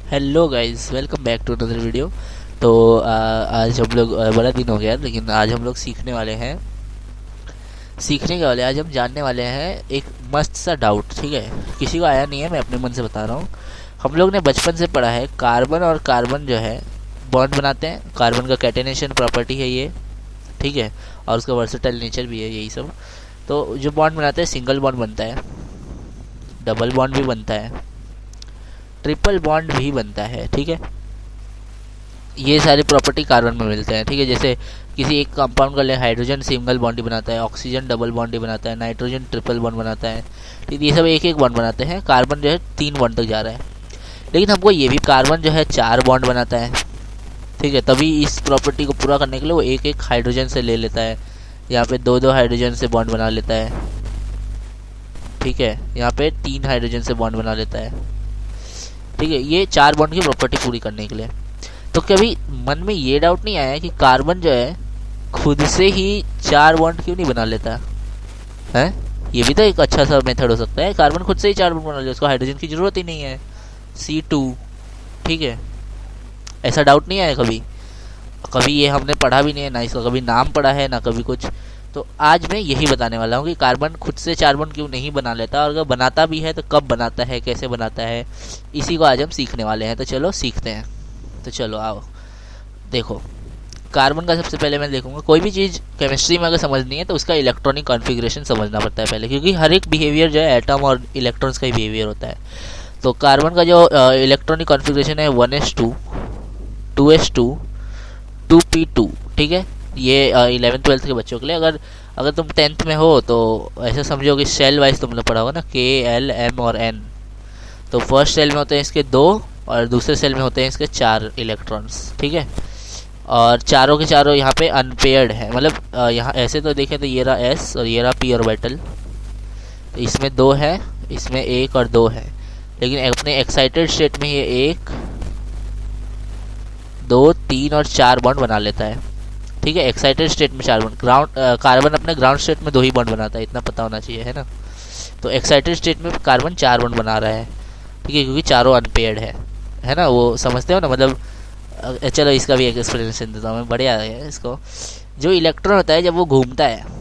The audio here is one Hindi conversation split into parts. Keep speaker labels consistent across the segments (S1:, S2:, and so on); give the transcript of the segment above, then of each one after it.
S1: Hello guys, welcome back to another video. तो आज हम लोग बड़ा दिन हो गया, लेकिन आज हम लोग सीखने के वाले आज हम जानने वाले हैं एक मस्त सा डाउट। ठीक है, किसी को आया नहीं है, मैं अपने मन से बता रहा हूँ। हम लोग ने बचपन से पढ़ा है कार्बन और कार्बन जो है बॉन्ड बनाते हैं। कार्बन का कैटेनेशन प्रॉपर्टी है ये, ठीक है, और उसका वर्सेटाइल नेचर भी है, यही सब। तो जो बॉन्ड बनाते हैं, सिंगल बॉन्ड बनता है, डबल बॉन्ड भी बनता है, ट्रिपल बॉन्ड भी बनता है। ठीक है, ये सारी प्रॉपर्टी कार्बन में मिलते हैं। ठीक है, जैसे किसी एक कंपाउंड का ले, हाइड्रोजन सिंगल बॉन्ड ही बनाता है, ऑक्सीजन डबल बॉन्ड ही बनाता है, नाइट्रोजन ट्रिपल बॉन्ड बनाता है। ठीक है, ये सब एक एक बॉन्ड बनाते हैं। कार्बन जो है 3 बॉन्ड तक जा रहा है, लेकिन हमको ये भी कार्बन जो है 4 बॉन्ड बनाता है। ठीक है, तभी इस प्रॉपर्टी को पूरा करने के लिए वो एक एक हाइड्रोजन से ले लेता है। यहाँ पे 2-2 हाइड्रोजन से बॉन्ड बना लेता है। ठीक है, यहाँ पे 3 हाइड्रोजन से बॉन्ड बना लेता है। ठीक है, ये 4 बॉन्ड की प्रॉपर्टी पूरी करने के लिए। तो कभी मन में ये डाउट नहीं आया कि कार्बन जो है खुद से ही 4 बॉन्ड क्यों नहीं बना लेता है? ये भी तो एक अच्छा सा मेथड हो सकता है। कार्बन खुद से ही 4 बॉन्ड बना ले, उसको हाइड्रोजन की जरूरत ही नहीं है, C2। ठीक है, ऐसा डाउट नहीं आया कभी? कभी ये हमने पढ़ा भी नहीं है, ना इसका कभी नाम पढ़ा है, ना कभी कुछ। तो आज मैं यही बताने वाला हूँ कि कार्बन खुद से 4 बॉन्ड क्यों नहीं बना लेता, और अगर बनाता भी है तो कब बनाता है, कैसे बनाता है, इसी को आज हम सीखने वाले हैं। तो चलो सीखते हैं। तो चलो आओ, देखो कार्बन का सबसे पहले मैं देखूंगा, कोई भी चीज़ केमिस्ट्री में अगर समझनी है तो उसका इलेक्ट्रॉनिक कॉन्फ़िगरेशन समझना पड़ता है पहले, क्योंकि हर एक बिहेवियर जो है एटम और इलेक्ट्रॉन्स का ही बिहेवियर होता है। तो कार्बन का जो इलेक्ट्रॉनिक कॉन्फ़िगरेशन है 1s2, 2s2, 2p2। ठीक है, ये 11th-12th के बच्चों के लिए। अगर तुम 10th में हो तो ऐसा समझो कि सेल वाइज तुमने पढ़ा होगा ना, K, L, M और N। तो फर्स्ट सेल में होते हैं इसके 2 और दूसरे सेल में होते हैं इसके 4 इलेक्ट्रॉन्स। ठीक है, और चारों के चारों यहाँ पे अनपेयर्ड है, मतलब यहाँ ऐसे तो देखें तो ये रहा S और ये रहा P ऑर्बिटल। इसमें 2 है, इसमें 1 और 2 है, लेकिन अपने एक्साइटेड स्टेट में ये 1, 2, 3 और 4 बॉन्ड बना लेता है। ठीक है, एक्साइटेड स्टेट में 4 बॉन्ड। कार्बन अपने ग्राउंड स्टेट में 2 ही बॉन्ड बनाता है, इतना पता होना चाहिए, है ना। तो एक्साइटेड स्टेट में कार्बन 4 बॉन्ड बना रहा है। ठीक है, क्योंकि चारों अनपेयर्ड है ना, वो समझते हो ना। मतलब चलो इसका भी एक एक्सप्लेनेशन देता हूँ मैं, बढ़िया है इसको। जो इलेक्ट्रॉन होता है जब वो घूमता है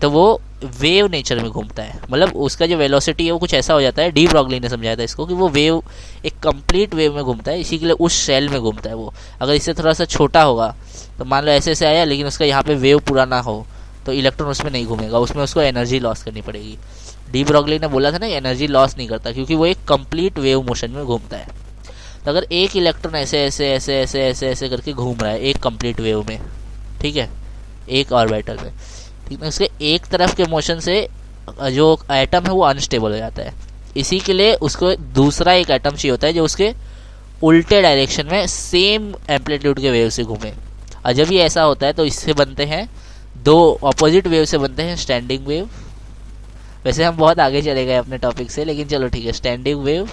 S1: तो वो वेव नेचर में घूमता है, मतलब उसका जो वेलोसिटी है वो कुछ ऐसा हो जाता है। डी ब्रॉगली ने समझाया था इसको कि वो वेव एक कंप्लीट वेव में घूमता है, इसी के लिए उस सेल में घूमता है वो। अगर इससे थोड़ा सा छोटा होगा तो मान लो ऐसे आया, लेकिन उसका यहाँ पे वेव पूरा ना हो तो इलेक्ट्रॉन उसमें नहीं घूमेगा, उसमें उसको एनर्जी लॉस करनी पड़ेगी। डी ब्रॉगली ने बोला था ना, एनर्जी लॉस नहीं करता क्योंकि वो एक कंप्लीट वेव मोशन में घूमता है। तो अगर एक इलेक्ट्रॉन ऐसे ऐसे ऐसे ऐसे ऐसे ऐसे करके घूम रहा है एक कंप्लीट वेव में, ठीक है, एक ऑर्बिटल में, ठीक है, उसके एक तरफ के मोशन से जो एटम है वो अनस्टेबल हो जाता है। इसी के लिए उसको दूसरा एक एटम चाहिए होता है जो उसके उल्टे डायरेक्शन में सेम एम्पलीट्यूड के वेव से घूमे। और जब ये ऐसा होता है तो इससे बनते हैं 2 ऑपोजिट वेव से बनते हैं स्टैंडिंग वेव। वैसे हम बहुत आगे चले गए अपने टॉपिक से, लेकिन चलो ठीक है, स्टैंडिंग वेव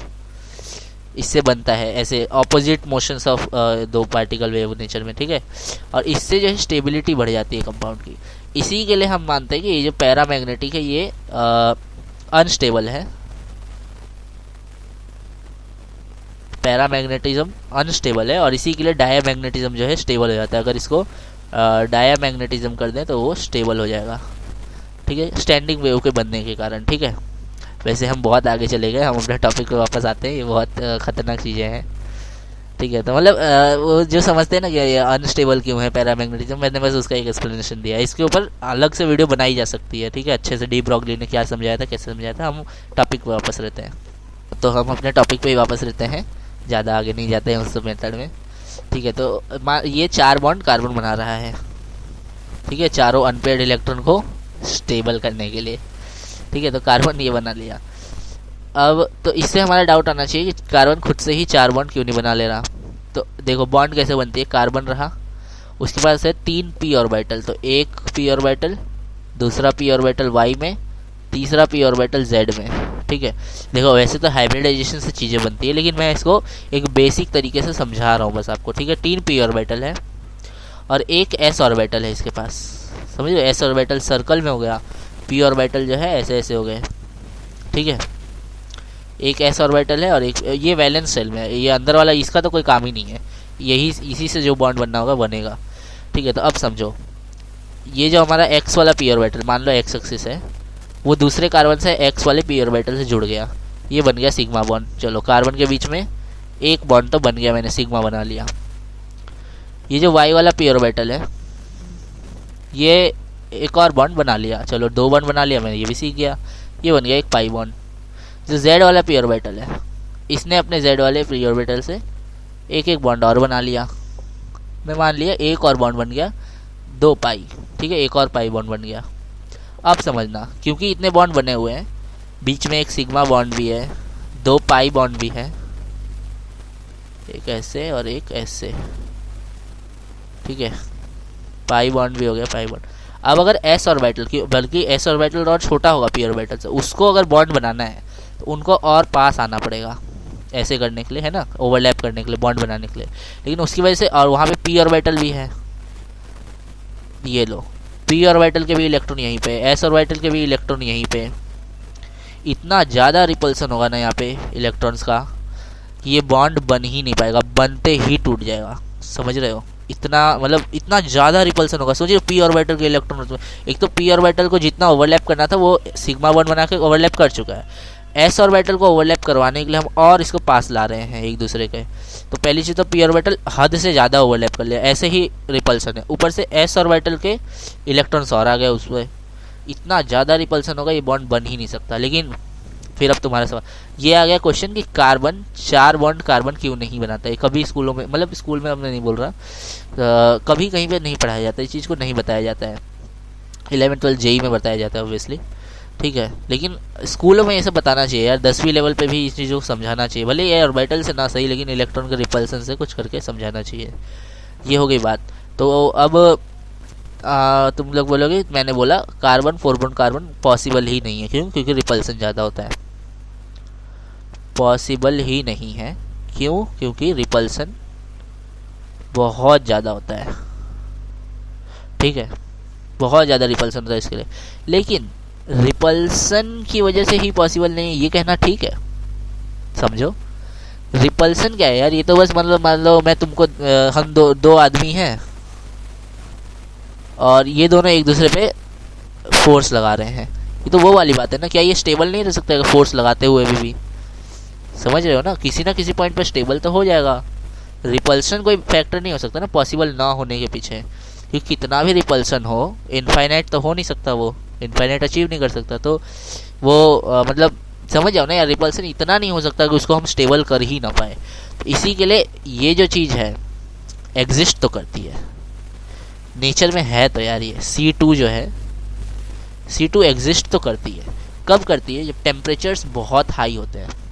S1: इससे बनता है, ऐसे opposite motions of 2 particle wave nature में। ठीक है, और इससे जो है स्टेबिलिटी बढ़ जाती है कंपाउंड की। इसी के लिए हम मानते हैं कि ये जो पैरामैग्नेटिक है ये अनस्टेबल है। पैरामैग्नेटिज्म अनस्टेबल है, और इसी के लिए डायामैग्नेटिज्म जो है स्टेबल हो जाता है। अगर इसको डायामैग्नेटिज्म कर दें तो वो स्टेबल हो जाएगा। ठीक है, स्टैंडिंग वेव के बनने के कारण। ठीक है, वैसे हम बहुत आगे चले गए, हम अपने टॉपिक पे वापस आते हैं। ये बहुत ख़तरनाक चीज़ें हैं। ठीक है, तो मतलब वो जो समझते हैं ना कि ये अनस्टेबल क्यों है पैरामैग्नेटिज्म, मैंने बस उसका एक एक्सप्लेनेशन दिया। इसके ऊपर अलग से वीडियो बनाई जा सकती है। ठीक है, अच्छे से डी ब्रॉगली ने क्या समझाया था, कैसे समझाया था। हम टॉपिक पे वापस रहते हैं, तो हम अपने टॉपिक पे ही वापस रहते हैं, ज़्यादा आगे नहीं जाते हैं उस मेथड में। ठीक है, तो ये 4 बॉन्ड कार्बन बना रहा है। ठीक है, चारों अनपेयर्ड इलेक्ट्रॉन को स्टेबल करने के लिए। ठीक है, तो कार्बन ये बना लिया। अब तो इससे हमारा डाउट आना चाहिए कि कार्बन खुद से ही 4 बॉन्ड क्यों नहीं बना ले रहा। तो देखो बॉन्ड कैसे बनती है, कार्बन रहा, उसके पास है 3 p ऑर्बिटल, तो एक p ऑर्बिटल, दूसरा p ऑर्बिटल y में, तीसरा p ऑर्बिटल z में। ठीक है, देखो वैसे तो हाइब्रिडाइजेशन से चीज़ें बनती है, लेकिन मैं इसको एक बेसिक तरीके से समझा रहा हूँ बस आपको। ठीक है, 3 p ऑर्बिटल है और एक s ऑर्बिटल है इसके पास, समझो। s ऑर्बिटल सर्कल में हो गया, p ऑर्बिटल जो है ऐसे ऐसे हो गए। ठीक है, एक एस ऑर्बिटल है और एक ये वैलेंस शेल में है, ये अंदर वाला इसका तो कोई काम ही नहीं है, यही इसी से जो बॉन्ड बनना होगा बनेगा। ठीक है, तो अब समझो, ये जो हमारा एक्स वाला पी ऑर्बिटल, मान लो एक्स एक्सिस है, वो दूसरे कार्बन से एक्स वाले पी ऑर्बिटल से जुड़ गया, ये बन गया सिग्मा बॉन्ड। चलो कार्बन के बीच में एक बॉन्ड तो बन गया, मैंने सिग्मा बना लिया। ये जो वाई वाला पी ऑर्बिटल है, ये एक और बॉन्ड बना लिया, चलो 2 बॉन्ड बना लिया मैंने, ये भी सीख गया, ये बन गया एक पाई बॉन्ड। जो जेड वाला पी ऑर्बिटल है, इसने अपने जेड वाले पी ऑर्बिटल से एक एक बॉन्ड और बना लिया, मैं मान लिया एक और बॉन्ड बन गया 2 पाई। ठीक है, एक और पाई बॉन्ड बन गया। अब समझना, क्योंकि इतने बॉन्ड बने हुए हैं, बीच में एक सिग्मा बॉन्ड भी है, 2 पाई बॉन्ड भी है, एक ऐसे और एक ऐसे। ठीक है, पाई बॉन्ड भी हो गया, पाई बॉन्ड। अब अगर एस ऑर्बिटल की, बल्कि एस ऑर्बिटल और छोटा होगा पी ऑर्बिटल से, उसको अगर बॉन्ड बनाना है तो उनको और पास आना पड़ेगा ऐसे करने के लिए, है ना, ओवरलैप करने के लिए, बॉन्ड बनाने के लिए। लेकिन उसकी वजह से, और वहाँ पे पी ऑर्बिटल भी है, ये लो पी ऑर्बिटल के भी इलेक्ट्रॉन यहीं पे, एस ऑर्बिटल के भी इलेक्ट्रॉन यहीं पे, इतना ज़्यादा रिपल्सन होगा ना यहाँ पे इलेक्ट्रॉन्स का कि ये बॉन्ड बन ही नहीं पाएगा, बनते ही टूट जाएगा। समझ रहे हो, इतना मतलब इतना ज़्यादा रिपल्सन होगा। सोचिए पी ऑर्बिटल के इलेक्ट्रॉन, एक तो पी ऑर्बिटल को जितना ओवरलैप करना था वो सिग्मा बॉन्ड बना के ओवरलैप कर चुका है, एस ऑर्बिटल को ओवरलैप करवाने के लिए हम और इसको पास ला रहे हैं एक दूसरे के। तो पहली चीज़ तो पी ऑर्बिटल हद से ज़्यादा ओवरलैप कर लिया, ऐसे ही रिपल्सन है। ऊपर से एस ऑर्बिटल के इलेक्ट्रॉन्स और आ गए उसमें, इतना ज़्यादा रिपल्सन होगा, ये बॉन्ड बन ही नहीं सकता। लेकिन फिर अब तुम्हारा सवाल ये आ गया क्वेश्चन कि कार्बन 4 बॉन्ड कार्बन क्यों नहीं बनाता है। कभी स्कूलों में, मतलब स्कूल में हमने नहीं बोल रहा, कभी कहीं पे नहीं पढ़ाया जाता, इस चीज़ को नहीं बताया जाता है। 11 12 जेई में बताया जाता है ऑब्वियसली, ठीक है, लेकिन स्कूलों में ये सब बताना चाहिए यार, 10वीं लेवल पे भी इस चीज़ों को समझाना चाहिए। भले ये ऑर्बिटल से ना सही, लेकिन इलेक्ट्रॉन के रिपल्सन से कुछ करके समझाना चाहिए। ये हो गई बात। तो अब तुम लोग बोलोगे, मैंने बोला कार्बन 4 बॉन्ड कार्बन पॉसिबल ही नहीं है, क्यों? क्योंकि रिपल्सन ज़्यादा होता है। पॉसिबल ही नहीं है, क्यों? क्योंकि रिपल्सन बहुत ज़्यादा होता है। ठीक है, बहुत ज़्यादा रिपल्सन होता है इसके लिए। लेकिन रिपल्सन की वजह से ही पॉसिबल नहीं है, ये कहना ठीक है? समझो, रिपल्सन क्या है यार? ये तो बस मान लो मैं तुमको, हम दो आदमी हैं और ये दोनों एक दूसरे पे फोर्स लगा रहे हैं, ये तो वो वाली बात है ना। क्या ये स्टेबल नहीं रह सकता है फोर्स लगाते हुए भी? समझ रहे हो ना, किसी ना किसी पॉइंट पे स्टेबल तो हो जाएगा। रिपल्सन कोई फैक्टर नहीं हो सकता ना पॉसिबल ना होने के पीछे, क्योंकि कितना भी रिपल्सन हो, इनफाइनाइट तो हो नहीं सकता, वो इनफाइनाइट अचीव नहीं कर सकता। तो वो मतलब समझ जाओ ना यार, रिपल्सन इतना नहीं हो सकता कि उसको हम स्टेबल कर ही ना पाए। तो इसी के लिए ये जो चीज़ है एग्जिस्ट तो करती है, नेचर में है तो यार। ये C2 जो है, C2 एग्जिस्ट तो करती है। कब करती है? जब टेम्परेचर्स बहुत हाई होते हैं।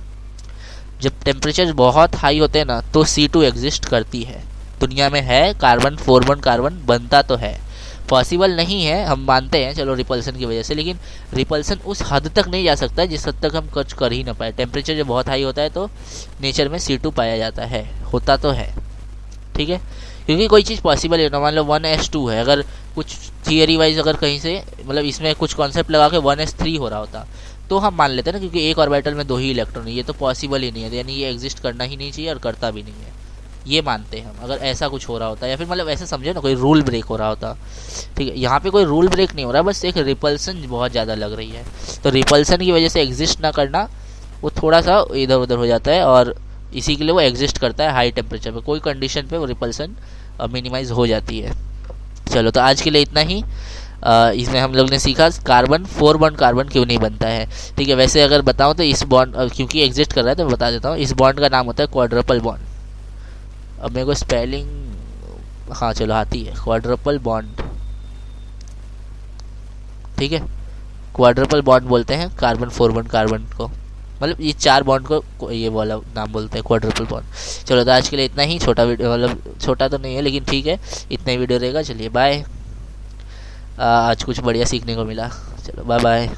S1: जब टेम्परेचर बहुत हाई होते हैं ना, तो C2 एग्जिस्ट करती है। दुनिया में है, कार्बन 4 बॉन्ड कार्बन बनता तो है। पॉसिबल नहीं है हम मानते हैं, चलो रिपल्सन की वजह से, लेकिन रिपल्सन उस हद तक नहीं जा सकता जिस हद तक हम कुछ कर ही ना पाए। टेम्परेचर जब बहुत हाई होता है तो नेचर में C2 पाया जाता है, होता तो है। ठीक है, क्योंकि कोई चीज़ पॉसिबल है ना, मान लो 1s2 है, अगर कुछ थियरी वाइज अगर कहीं से मतलब इसमें कुछ कॉन्सेप्ट लगा के 1s3 हो रहा होता तो हम मान लेते हैं ना, क्योंकि एक ऑर्बिटल में 2 ही इलेक्ट्रॉन है, ये तो पॉसिबल ही नहीं है, यानी ये एग्जिस्ट करना ही नहीं चाहिए और करता भी नहीं है, ये मानते हैं हम। अगर ऐसा कुछ हो रहा होता या फिर मतलब ऐसे समझे ना कोई रूल ब्रेक हो रहा होता, ठीक है, यहाँ पे कोई रूल ब्रेक नहीं हो रहा, बस एक रिपल्सन बहुत ज़्यादा लग रही है। तो रिपल्सन की वजह से एग्जिस्ट ना करना वो थोड़ा सा इधर उधर हो जाता है, और इसी के लिए वो एग्जिस्ट करता है हाई टेम्परेचर पे। कोई कंडीशन पे वो रिपल्सन मिनिमाइज हो जाती है। चलो, तो आज के लिए इतना ही। इसमें हम लोग ने सीखा कार्बन 4 बॉन्ड कार्बन क्यों नहीं बनता है। ठीक है, वैसे अगर बताऊं तो इस बॉन्ड क्योंकि एग्जिस्ट कर रहा है तो मैं बता देता हूँ, इस बॉन्ड का नाम होता है क्वाड्रपल बॉन्ड। अब मेरे को स्पेलिंग, हाँ चलो आती है, क्वाड्रपल बॉन्ड। ठीक है, क्वाड्रपल बॉन्ड बोलते हैं कार्बन 4 बॉन्ड कार्बन को, मतलब ये 4 बॉन्ड को ये वाला नाम बोलते हैं क्वाड्रपल बॉन्ड। चलो, तो आज के लिए इतना ही। छोटा वीडियो, मतलब छोटा तो नहीं है लेकिन ठीक है, इतना ही वीडियो रहेगा। चलिए बाय। आज कुछ बढ़िया सीखने को मिला। चलो बाय बाय।